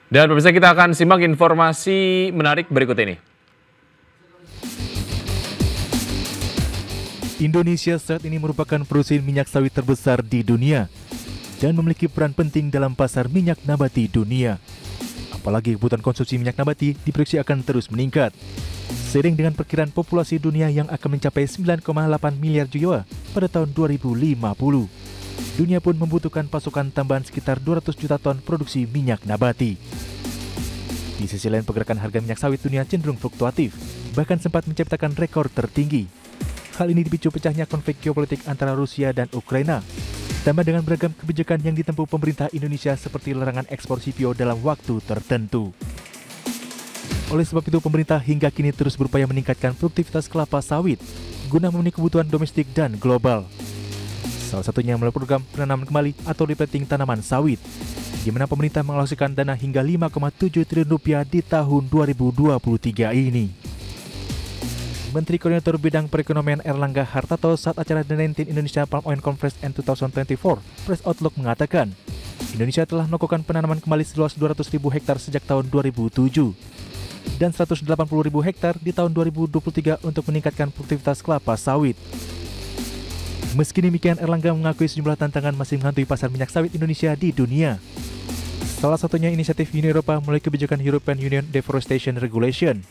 Dan pemirsa, kita akan simak informasi menarik berikut ini. Indonesia saat ini merupakan produsen minyak sawit terbesar di dunia dan memiliki peran penting dalam pasar minyak nabati dunia. Apalagi kebutuhan konsumsi minyak nabati diprediksi akan terus meningkat. Seiring dengan perkiraan populasi dunia yang akan mencapai 9,8 miliar jiwa pada tahun 2050. Dunia pun membutuhkan pasokan tambahan sekitar 200 juta ton produksi minyak nabati. Di sisi lain, pergerakan harga minyak sawit dunia cenderung fluktuatif, bahkan sempat menciptakan rekor tertinggi. Hal ini dipicu pecahnya konflik geopolitik antara Rusia dan Ukraina, tambah dengan beragam kebijakan yang ditempuh pemerintah Indonesia seperti larangan ekspor CPO dalam waktu tertentu. Oleh sebab itu, pemerintah hingga kini terus berupaya meningkatkan produktivitas kelapa sawit guna memenuhi kebutuhan domestik dan global. Salah satunya melalui program penanaman kembali atau replanting tanaman sawit, di mana pemerintah mengalokasikan dana hingga 5,7 triliun rupiah di tahun 2023 ini. Menteri Koordinator Bidang Perekonomian Erlangga Hartarto saat acara The 19 Indonesia Palm Oil Conference and 2024 Press Outlook mengatakan, Indonesia telah melakukan penanaman kembali seluas 200.000 hektar sejak tahun 2007 dan 180.000 hektar di tahun 2023 untuk meningkatkan produktivitas kelapa sawit. Meski demikian, Erlangga mengakui sejumlah tantangan masih menghantui pasar minyak sawit Indonesia di dunia. Salah satunya inisiatif Uni Eropa melalui kebijakan European Union Deforestation Regulation.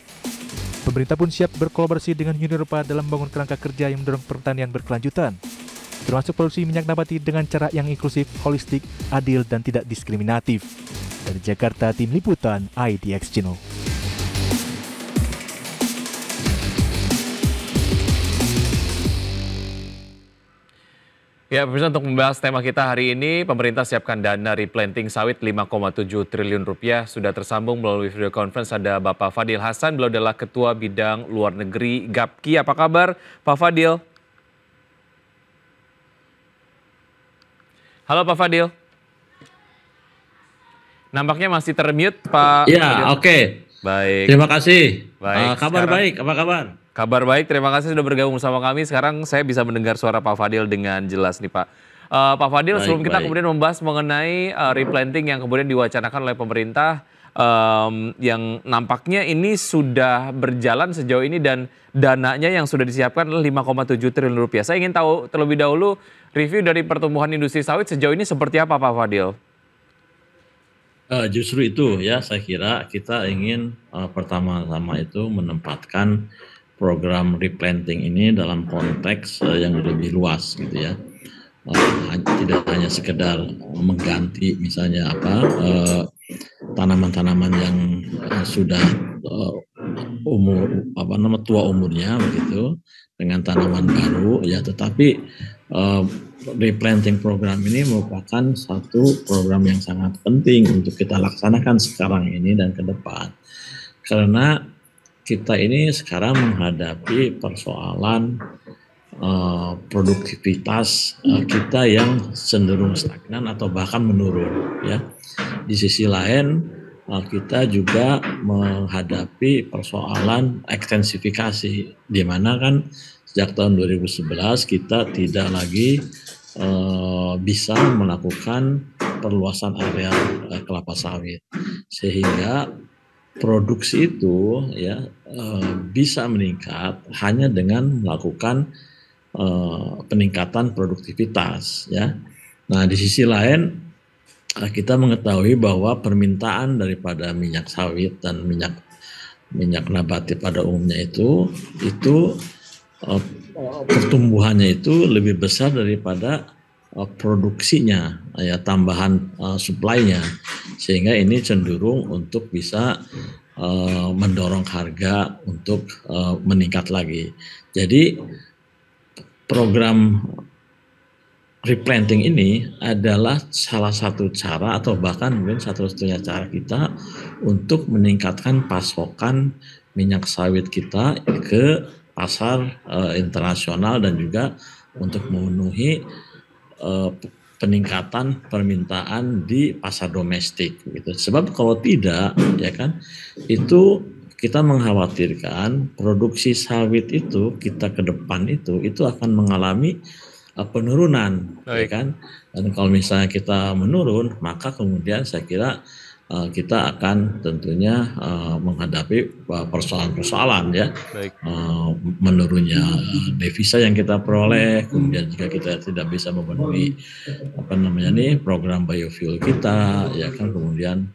Pemerintah pun siap berkolaborasi dengan Uni Eropa dalam membangun kerangka kerja yang mendorong pertanian berkelanjutan, termasuk produksi minyak nabati dengan cara yang inklusif, holistik, adil, dan tidak diskriminatif. Dari Jakarta, Tim Liputan IDX Channel. Ya, pemirsa, untuk membahas tema kita hari ini, pemerintah siapkan dana replanting sawit 5,7 triliun rupiah. Sudah tersambung melalui video conference ada Bapak Fadil Hasan, beliau adalah Ketua Bidang Luar Negeri GAPKI. Apa kabar Pak Fadil? Halo Pak Fadil. Nampaknya masih termute Pak. Ya, oke. Baik. Terima kasih. Baik. Kabar baik, apa kabar? Kabar baik, terima kasih sudah bergabung bersama kami. Sekarang saya bisa mendengar suara Pak Fadil dengan jelas nih Pak. Pak Fadil, sebelum kita kemudian membahas mengenai replanting yang kemudian diwacanakan oleh pemerintah, yang nampaknya ini sudah berjalan sejauh ini dan dananya yang sudah disiapkan adalah 5,7 triliun rupiah. Saya ingin tahu terlebih dahulu review dari pertumbuhan industri sawit sejauh ini seperti apa Pak Fadil? Justru itu ya, saya kira kita ingin pertama-tama itu menempatkan program replanting ini dalam konteks yang lebih luas gitu ya. Tidak hanya sekedar mengganti misalnya tanaman-tanaman yang sudah tua umurnya begitu dengan tanaman baru ya, tetapi replanting program ini merupakan satu program yang sangat penting untuk kita laksanakan sekarang ini dan ke depan, karena kita ini sekarang menghadapi persoalan produktivitas kita yang cenderung stagnan atau bahkan menurun ya. Di sisi lain kita juga menghadapi persoalan ekstensifikasi, di mana kan sejak tahun 2011 kita tidak lagi bisa melakukan perluasan area kelapa sawit, sehingga produksi itu ya bisa meningkat hanya dengan melakukan peningkatan produktivitas ya. Nah, di sisi lain kita mengetahui bahwa permintaan daripada minyak sawit dan minyak nabati pada umumnya itu pertumbuhannya itu lebih besar daripada produksinya ya, tambahan supply-nya, sehingga ini cenderung untuk bisa mendorong harga untuk meningkat lagi. Jadi program replanting ini adalah salah satu cara atau bahkan mungkin satu-satunya cara kita untuk meningkatkan pasokan minyak sawit kita ke pasar internasional dan juga untuk memenuhi peningkatan permintaan di pasar domestik gitu. Sebab kalau tidak ya kan, itu kita mengkhawatirkan produksi sawit itu kita ke depan itu akan mengalami penurunan ya kan. Dan kalau misalnya kita menurun, maka kemudian saya kira kita akan tentunya menghadapi persoalan-persoalan ya. Menurunnya devisa yang kita peroleh, kemudian jika kita tidak bisa memenuhi program biofuel kita, ya kan, kemudian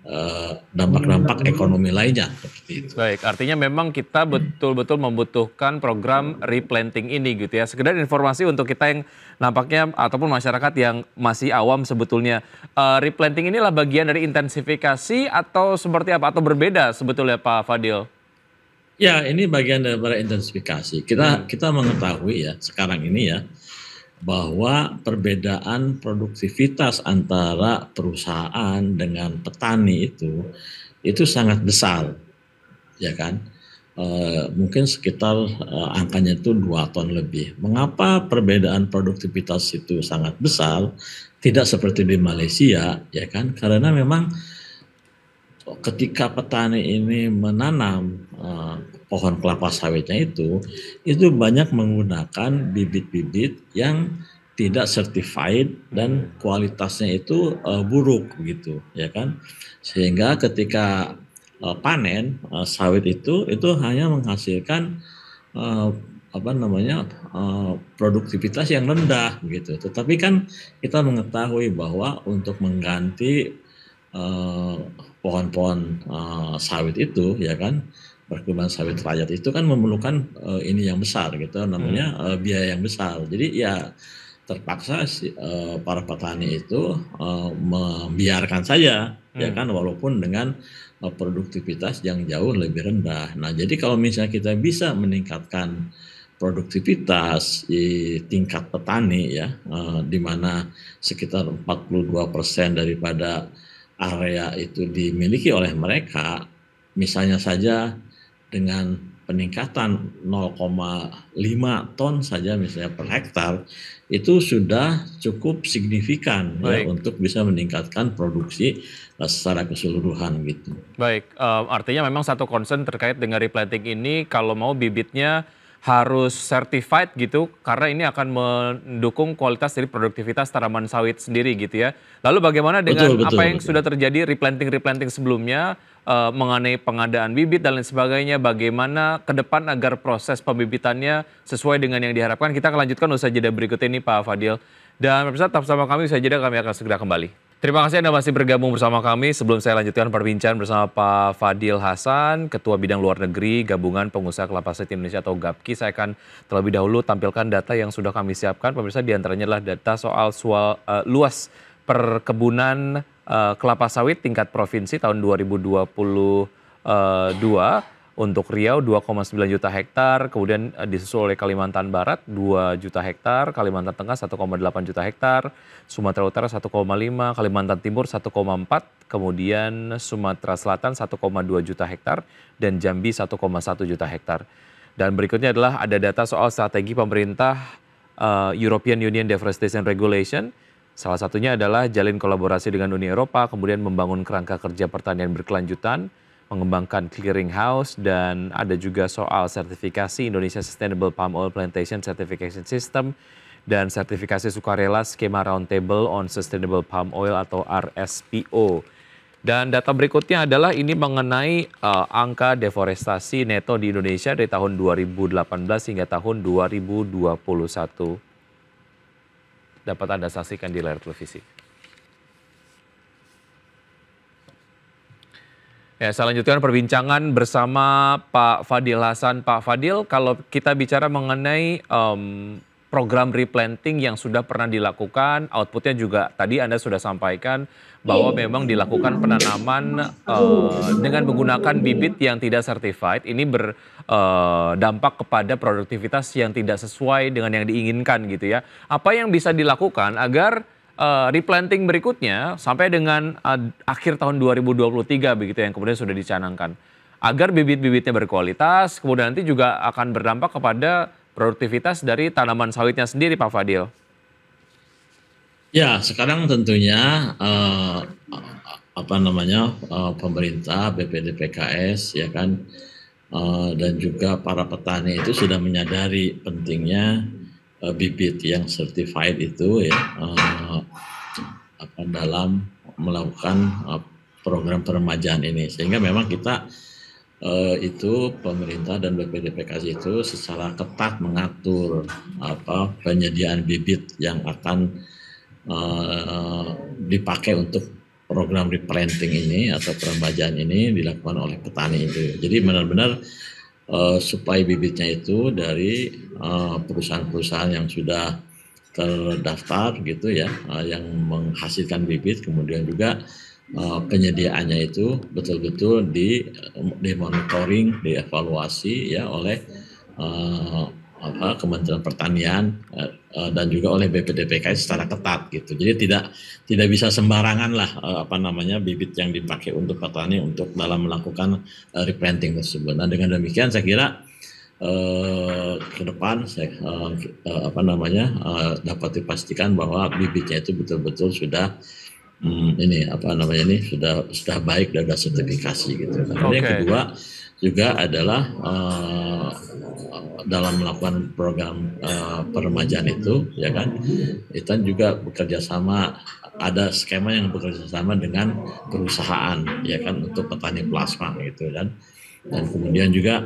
dampak-dampak ekonomi lainnya seperti itu. Baik, artinya memang kita betul-betul membutuhkan program replanting ini gitu ya. Sekedar informasi untuk kita yang nampaknya ataupun masyarakat yang masih awam sebetulnya, replanting inilah bagian dari intensifikasi atau seperti apa, atau berbeda sebetulnya Pak Fadil? Ya, ini bagian daripada intensifikasi. Kita mengetahui ya sekarang ini ya, bahwa perbedaan produktivitas antara perusahaan dengan petani itu sangat besar, ya kan? Mungkin sekitar angkanya itu 2 ton lebih. Mengapa perbedaan produktivitas itu sangat besar? Tidak seperti di Malaysia, ya kan? Karena memang ketika petani ini menanam pohon kelapa sawitnya itu banyak menggunakan bibit-bibit yang tidak certified dan kualitasnya itu buruk gitu, ya kan, sehingga ketika panen sawit itu hanya menghasilkan produktivitas yang rendah gitu. Tetapi kan kita mengetahui bahwa untuk mengganti pohon-pohon sawit itu, ya kan, perkebunan sawit rakyat itu kan memerlukan ini yang besar gitu, namanya biaya yang besar. Jadi ya terpaksa para petani itu membiarkan saja, ya kan, walaupun dengan produktivitas yang jauh lebih rendah. Nah, jadi kalau misalnya kita bisa meningkatkan produktivitas di tingkat petani ya, di mana sekitar 42% daripada area itu dimiliki oleh mereka, misalnya saja dengan peningkatan 0,5 ton saja misalnya per hektar, itu sudah cukup signifikan ya, untuk bisa meningkatkan produksi secara keseluruhan gitu. Baik, artinya memang satu concern terkait dengan replanting ini, kalau mau bibitnya harus certified gitu, karena ini akan mendukung kualitas dari produktivitas tanaman sawit sendiri gitu ya. Lalu bagaimana dengan apa yang sudah terjadi replanting sebelumnya mengenai pengadaan bibit dan lain sebagainya, bagaimana ke depan agar proses pembibitannya sesuai dengan yang diharapkan? Kita akan lanjutkan usai jeda berikut ini Pak Fadil. Dan pemirsa tetap bersama kami, usai jeda kami akan segera kembali. Terima kasih Anda masih bergabung bersama kami. Sebelum saya lanjutkan perbincangan bersama Pak Fadil Hasan, Ketua Bidang Luar Negeri Gabungan Pengusaha Kelapa Sawit Indonesia atau GAPKI, saya akan terlebih dahulu tampilkan data yang sudah kami siapkan. Pemirsa, diantaranya adalah data soal luas perkebunan kelapa sawit tingkat provinsi tahun 2022. Untuk Riau 2,9 juta hektar, kemudian disusul oleh Kalimantan Barat 2 juta hektar, Kalimantan Tengah 1,8 juta hektar, Sumatera Utara 1,5, Kalimantan Timur 1,4, kemudian Sumatera Selatan 1,2 juta hektar, dan Jambi 1,1 juta hektar. Dan berikutnya adalah ada data soal strategi pemerintah European Union Deforestation Regulation. Salah satunya adalah jalin kolaborasi dengan Uni Eropa, kemudian membangun kerangka kerja pertanian berkelanjutan, mengembangkan clearinghouse, dan ada juga soal sertifikasi Indonesia Sustainable Palm Oil Plantation Certification System dan sertifikasi sukarela skema Roundtable on Sustainable Palm Oil atau RSPO. Dan data berikutnya adalah ini mengenai angka deforestasi neto di Indonesia dari tahun 2018 hingga tahun 2021. Dapat Anda saksikan di layar televisi. Ya, saya lanjutkan perbincangan bersama Pak Fadil Hasan. Pak Fadil, kalau kita bicara mengenai program replanting yang sudah pernah dilakukan, outputnya juga tadi Anda sudah sampaikan bahwa memang dilakukan penanaman dengan menggunakan bibit yang tidak certified. Ini berdampak kepada produktivitas yang tidak sesuai dengan yang diinginkan gitu ya. Apa yang bisa dilakukan agar replanting berikutnya sampai dengan akhir tahun 2023 begitu yang kemudian sudah dicanangkan, agar bibit-bibitnya berkualitas, kemudian nanti juga akan berdampak kepada produktivitas dari tanaman sawitnya sendiri, Pak Fadil? Ya, sekarang tentunya pemerintah, BPDPKS ya kan, dan juga para petani itu sudah menyadari pentingnya bibit yang certified itu ya, dalam melakukan program peremajaan ini, sehingga memang kita itu pemerintah dan BPDPKS itu secara ketat mengatur penyediaan bibit yang akan dipakai untuk program replanting ini atau peremajaan ini dilakukan oleh petani itu. Jadi benar-benar supaya bibitnya itu dari perusahaan-perusahaan yang sudah terdaftar gitu ya, yang menghasilkan bibit, kemudian juga penyediaannya itu betul-betul dimonitoring, dievaluasi ya oleh Kementerian Pertanian dan juga oleh BPDPKS secara ketat gitu. Jadi tidak bisa sembarangan lah bibit yang dipakai untuk petani untuk dalam melakukan replanting tersebut. Nah, dengan demikian saya kira ke depan dapat dipastikan bahwa bibitnya itu betul-betul sudah sudah baik dan sertifikasi gitu. Kemudian yang kedua juga adalah dalam melakukan program peremajaan itu, ya kan, kita juga bekerja sama, ada skema yang bekerja sama dengan perusahaan, ya kan, untuk petani plasma gitu dan kemudian juga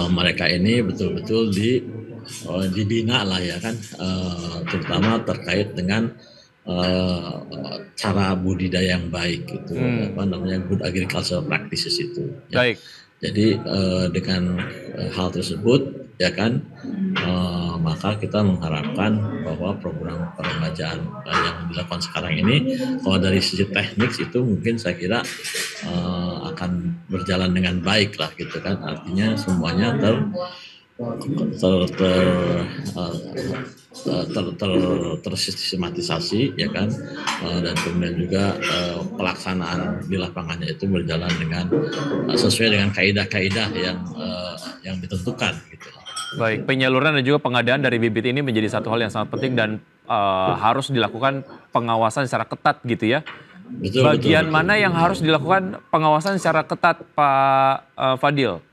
mereka ini betul-betul dibina lah ya kan, terutama terkait dengan cara budidaya yang baik gitu, good agricultural practices itu. Ya. Baik. Jadi dengan hal tersebut ya kan, maka kita mengharapkan bahwa program peremajaan yang dilakukan sekarang ini, kalau dari sisi teknik itu mungkin saya kira akan berjalan dengan baik lah gitu kan, artinya semuanya tersistematisasi ya kan, dan kemudian juga pelaksanaan di lapangannya itu berjalan dengan sesuai dengan kaidah-kaidah yang ditentukan gitu. Baik, penyaluran dan juga pengadaan dari bibit ini menjadi satu hal yang sangat penting dan harus dilakukan pengawasan secara ketat gitu ya. Bagian mana yang harus dilakukan pengawasan secara ketat, Pak Fadil?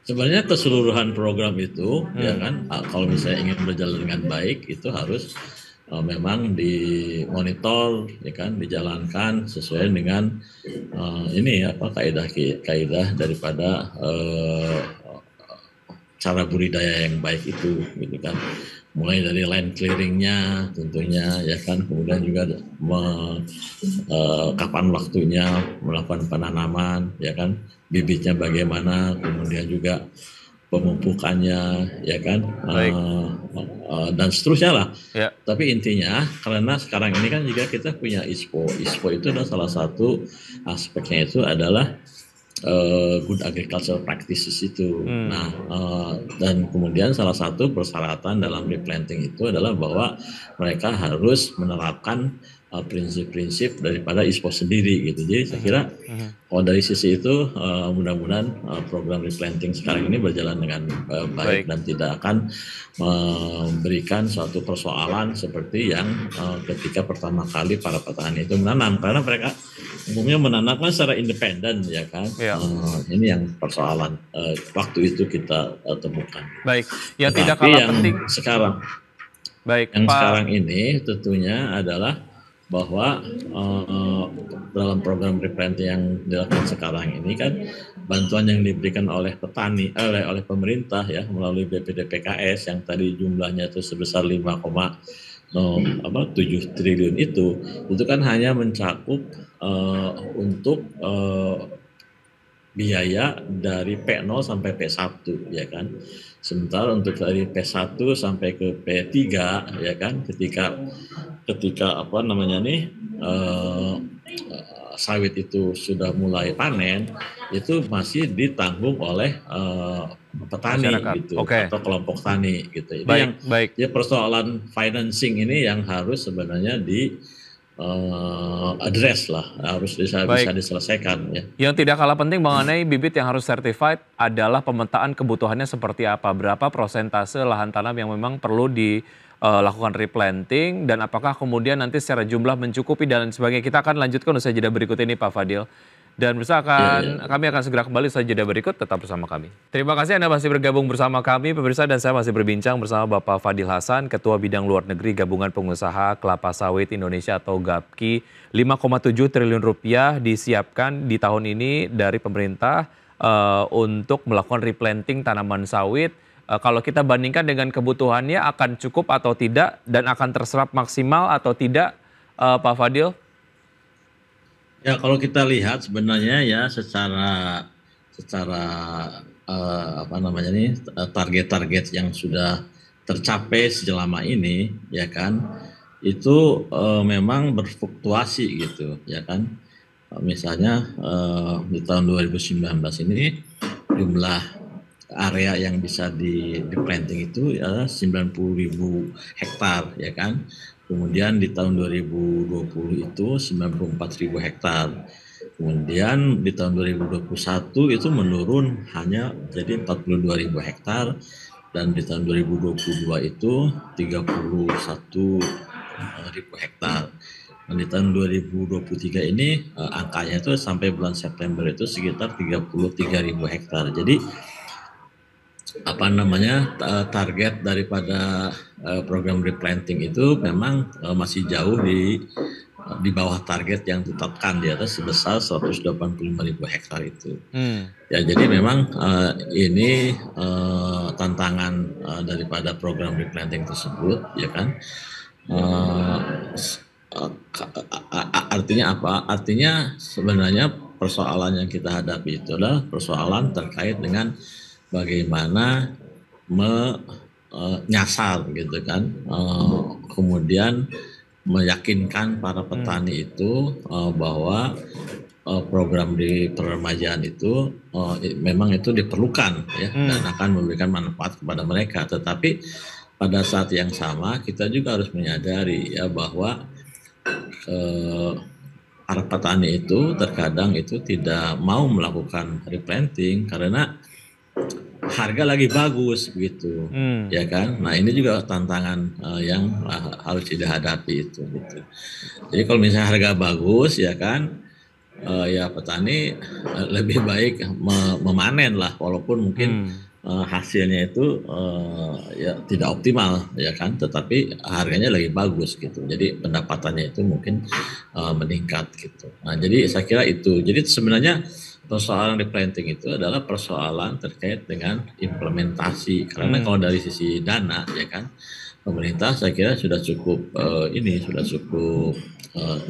Sebenarnya keseluruhan program itu ya kan, kalau misalnya ingin berjalan dengan baik itu harus memang dimonitor ya kan, dijalankan sesuai dengan kaidah daripada cara budidaya yang baik itu gitu kan, mulai dari land clearingnya tentunya ya kan, kemudian juga kapan waktunya melakukan penanaman ya kan, bibitnya bagaimana, kemudian juga pemupukannya ya kan, dan seterusnya lah. Ya. Tapi intinya karena sekarang ini kan juga kita punya ISPO itu adalah salah satu aspeknya itu adalah good agricultural practices itu. Nah, dan kemudian salah satu persyaratan dalam replanting itu adalah bahwa mereka harus menerapkan prinsip-prinsip daripada ISPO sendiri gitu. Jadi saya kira kalau dari sisi itu mudah-mudahan program replanting sekarang ini berjalan dengan baik dan tidak akan memberikan suatu persoalan seperti yang ketika pertama kali para petani itu menanam, karena mereka umumnya menanamkan secara independen ya kan. Ya. Ini yang persoalan waktu itu kita temukan. Baik, yang tidak kalah penting sekarang. Baik, yang sekarang ini tentunya adalah bahwa dalam program replanting yang dilakukan sekarang ini kan, bantuan yang diberikan oleh petani oleh pemerintah ya melalui BPDPKS yang tadi jumlahnya itu sebesar 5,7 triliun itu kan hanya mencakup untuk biaya dari P0 sampai P1 ya kan. Sementara untuk dari P1 sampai ke P3 ya kan, ketika sawit itu sudah mulai panen, itu masih ditanggung oleh petani gitu, atau kelompok tani gitu. Itu ya persoalan financing ini yang harus sebenarnya address lah, harus bisa diselesaikan ya. Yang tidak kalah penting mengenai bibit yang harus certified adalah pemetaan kebutuhannya seperti apa, berapa prosentase lahan tanam yang memang perlu dilakukan replanting, dan apakah kemudian nanti secara jumlah mencukupi dan sebagainya. Kita akan lanjutkan usai jeda berikut ini Pak Fadil. Dan kami akan segera kembali setelah jeda berikut, tetap bersama kami. Terima kasih Anda masih bergabung bersama kami, pemirsa, dan saya masih berbincang bersama Bapak Fadil Hasan, Ketua Bidang Luar Negeri Gabungan Pengusaha Kelapa Sawit Indonesia atau GAPKI. 5,7 triliun rupiah disiapkan di tahun ini dari pemerintah untuk melakukan replanting tanaman sawit. Kalau kita bandingkan dengan kebutuhannya akan cukup atau tidak dan akan terserap maksimal atau tidak, Pak Fadil? Ya, kalau kita lihat sebenarnya ya secara target-target yang sudah tercapai selama ini, ya kan, itu memang berfluktuasi gitu, ya kan. Misalnya di tahun 2019 ini jumlah area yang bisa di planting itu adalah 90.000 hektar, ya kan. Kemudian di tahun 2020 itu 94.000 hektar. Kemudian di tahun 2021 itu menurun hanya jadi 42.000 hektar. Dan di tahun 2022 itu 31.000 hektar. Dan di tahun 2023 ini angkanya itu sampai bulan September itu sekitar 33.000 hektar. Jadi target daripada program replanting itu memang masih jauh di bawah target yang ditetapkan di atas sebesar 185.000 hektar itu. Ya, jadi memang ini tantangan daripada program replanting tersebut, ya kan. Artinya apa? Artinya sebenarnya persoalan yang kita hadapi itu adalah persoalan terkait dengan bagaimana menyasar gitu kan, kemudian meyakinkan para petani itu bahwa program di peremajaan itu memang itu diperlukan ya, dan akan memberikan manfaat kepada mereka. Tetapi pada saat yang sama kita juga harus menyadari ya bahwa para petani itu terkadang itu tidak mau melakukan replanting karena harga lagi bagus begitu, ya kan. Nah, ini juga tantangan yang harus dihadapi itu gitu. Jadi kalau misalnya harga bagus, ya kan, ya petani lebih baik memanen lah, walaupun mungkin hasilnya itu ya tidak optimal, ya kan, tetapi harganya lagi bagus gitu. Jadi pendapatannya itu mungkin meningkat gitu. Nah, jadi saya kira itu. Jadi sebenarnya persoalan replanting itu adalah persoalan terkait dengan implementasi. Karena kalau dari sisi dana, ya kan, pemerintah saya kira sudah cukup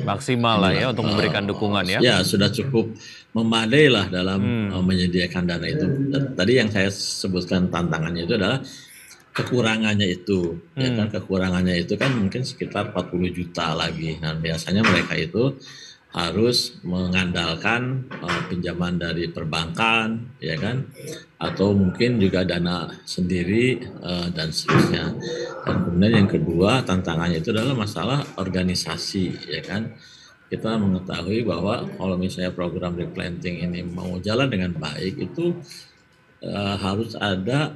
maksimal lah ya untuk memberikan dukungan ya. Ya, sudah cukup memadai lah dalam menyediakan dana itu. Dan tadi yang saya sebutkan tantangannya itu adalah kekurangannya itu, ya kan, kekurangannya itu kan mungkin sekitar 40 juta lagi. Nah, biasanya mereka itu harus mengandalkan pinjaman dari perbankan, ya kan, atau mungkin juga dana sendiri dan seterusnya. Dan kemudian yang kedua tantangannya itu adalah masalah organisasi, ya kan. Kita mengetahui bahwa kalau misalnya program replanting ini mau jalan dengan baik itu harus ada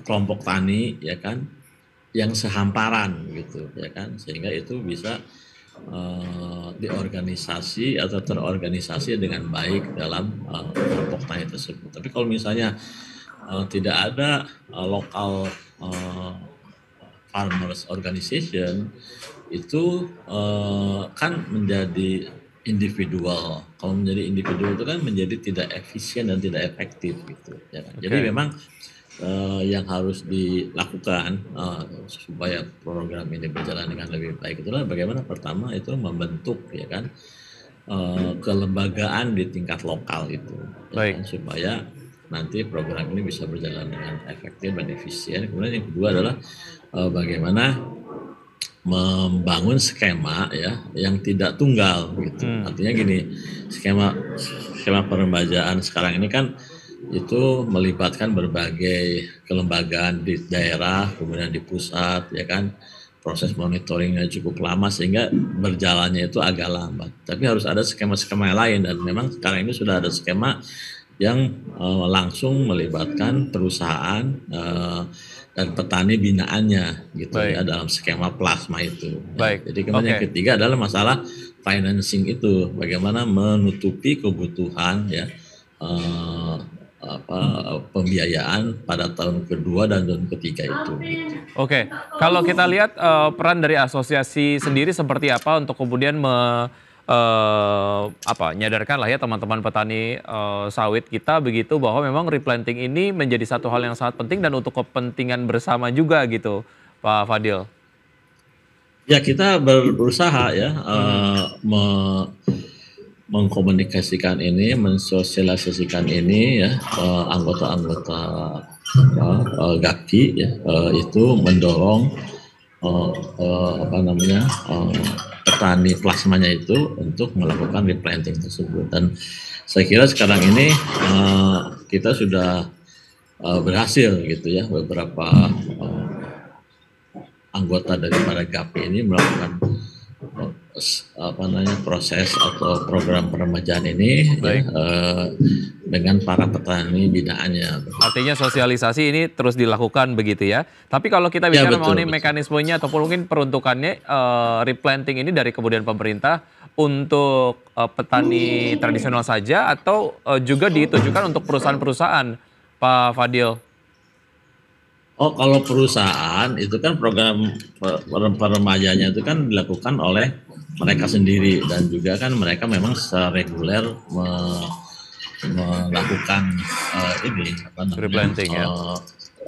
kelompok tani, ya kan, yang sehamparan gitu, ya kan, sehingga itu bisa diorganisasi atau terorganisasi dengan baik dalam kelompok tani tersebut. Tapi kalau misalnya tidak ada lokal farmers organization, itu kan menjadi individual. Kalau menjadi individual itu kan menjadi tidak efisien dan tidak efektif gitu, ya kan? Jadi memang yang harus dilakukan supaya program ini berjalan dengan lebih baik itulah bagaimana pertama itu membentuk, ya kan, kelembagaan di tingkat lokal itu, ya kan, supaya nanti program ini bisa berjalan dengan efektif dan efisien. Kemudian yang kedua adalah bagaimana membangun skema ya yang tidak tunggal gitu. Artinya gini, skema peremajaan sekarang ini kan itu melibatkan berbagai kelembagaan di daerah, kemudian di pusat, ya kan. Proses monitoringnya cukup lama sehingga berjalannya itu agak lambat. Tapi harus ada skema-skema yang lain, dan memang sekarang ini sudah ada skema yang langsung melibatkan perusahaan dan petani binaannya gitu ya dalam skema plasma itu. Jadi kemudian yang ketiga adalah masalah financing itu, bagaimana menutupi kebutuhan ya pembiayaan pada tahun kedua dan tahun ketiga itu. Oke, kalau kita lihat peran dari asosiasi sendiri seperti apa untuk kemudian nyadarkan lah ya teman-teman petani sawit kita begitu bahwa memang replanting ini menjadi satu hal yang sangat penting dan untuk kepentingan bersama juga gitu, Pak Fadil. Ya, kita berusaha ya mengkomunikasikan ini, mensosialisasikan ini ya anggota-anggota GAKI ya itu mendorong petani plasmanya itu untuk melakukan replanting tersebut. Dan saya kira sekarang ini kita sudah berhasil gitu ya, beberapa anggota daripada GAPI ini melakukan proses atau program peremajaan ini ya, dengan para petani binaannya. Artinya sosialisasi ini terus dilakukan begitu ya. Tapi kalau kita bicara mengenai mekanismenya ataupun mungkin peruntukannya replanting ini dari kemudian pemerintah untuk petani tradisional saja atau juga ditujukan untuk perusahaan-perusahaan, Pak Fadil? Oh, kalau perusahaan itu kan program peremajanya itu kan dilakukan oleh mereka sendiri dan juga kan mereka memang secara reguler melakukan replanting ya.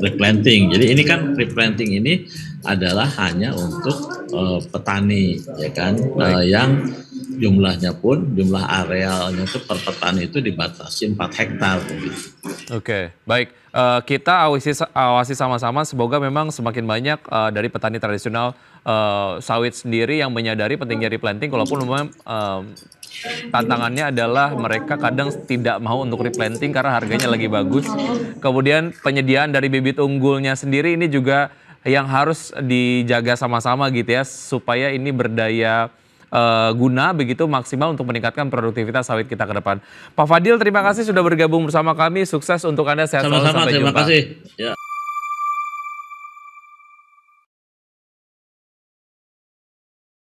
Replanting. Jadi ini kan replanting ini adalah hanya untuk petani ya kan yang jumlah arealnya itu per petani itu dibatasi 4 hektar gitu. Oke, baik. Kita awasi sama-sama semoga memang semakin banyak dari petani tradisional sawit sendiri yang menyadari pentingnya replanting, walaupun memang tantangannya adalah mereka kadang tidak mau untuk replanting karena harganya lagi bagus. Kemudian penyediaan dari bibit unggulnya sendiri ini juga yang harus dijaga sama-sama gitu ya, supaya ini berdaya guna begitu maksimal untuk meningkatkan produktivitas sawit kita ke depan. Pak Fadil, terima kasih sudah bergabung bersama kami. Sukses untuk Anda, sehat selalu, sampai jumpa. Terima kasih.